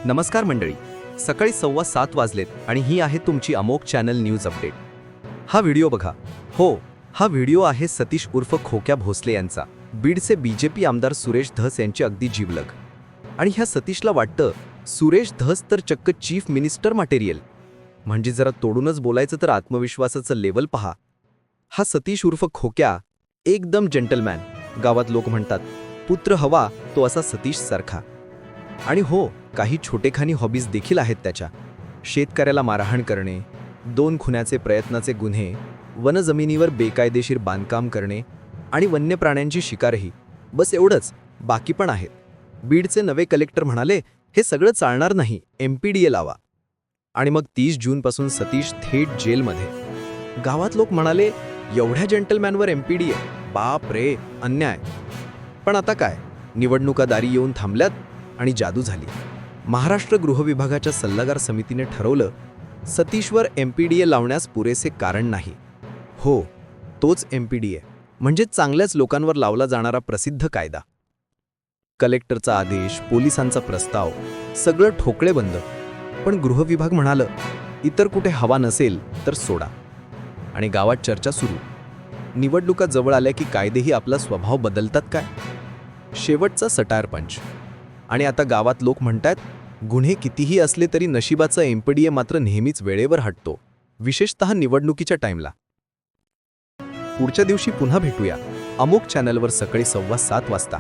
नमस्कार मंडळी, सकाळी 7:15 वाजलेत आणि ही आहे तुमची अमोक चॅनल न्यूज अपडेट. हा व्हिडिओ बघा. हो, हा व्हिडिओ आहे सतीश उर्फ खोक्या भोसले यांचा. बीडचे बीजेपी आमदार सुरेश धस यांची अगदी जीवलग. आणि ह्या सतीशला वाटतं सुरेश धस तर चक्क चीफ मिनिस्टर मटेरियल. म्हणजे जरा तोडूनच बोलायचं तर आत्मविश्वासाचं लेवल पहा. हा सतीश उर्फ खोक्या एकदम जेंटलमॅन. गावात लोक म्हणतात पुत्र हवा तो असा सतीश सारखा. आणि हो, काही छोटेखानी हॉबीज देखील आहेत त्याच्या. शेतकऱ्याला मारहाण करणे, 2 खुन्याचे प्रयत्नाचे गुन्हे, वनजमिनीवर बेकायदेशीर बांधकाम करणे आणि वन्य प्राण्यांची शिकारही. बस एवढंच, बाकी पण आहेत. बीडचे नवे कलेक्टर म्हणाले हे सगळं चालणार नाही, MPDA लावा. आणि मग 30 जूनपासून सतीश थेट जेलमध्ये. गावात लोक म्हणाले एवढ्या जेंटलमॅनवर MPDA, बाप रे, अन्याय. पण आता काय, निवडणुका दारी येऊन थांबल्यात आणि जादू झाली. महाराष्ट्र गृहविभागाच्या सल्लागार समितीने ठरवलं सतीशवर MPDA लावण्यास पुरेसे कारण नाही. हो, तोच MPDA म्हणजे चांगल्याच लोकांवर लावला जाणारा प्रसिद्ध कायदा. कलेक्टरचा आदेश, पोलिसांचा प्रस्ताव, सगळं ठोकळे बंद. पण गृहविभाग म्हणालं इतर कुठे हवा नसेल तर सोडा. आणि गावात चर्चा सुरू. निवडणुका जवळ आल्या की कायदेही आपला स्वभाव बदलतात काय? शेवटचा सटायर पंच. आणि आता गावात लोक म्हणतात गुन्हे कितीही असले तरी नशिबाचा MPDA मात्र नेहमीच वेळेवर हटतो, विशेषतः निवडणुकीच्या टाइमला. पुढच्या दिवशी पुन्हा भेटूया अमोक चॅनलवर सकाळी 7:15 वाजता.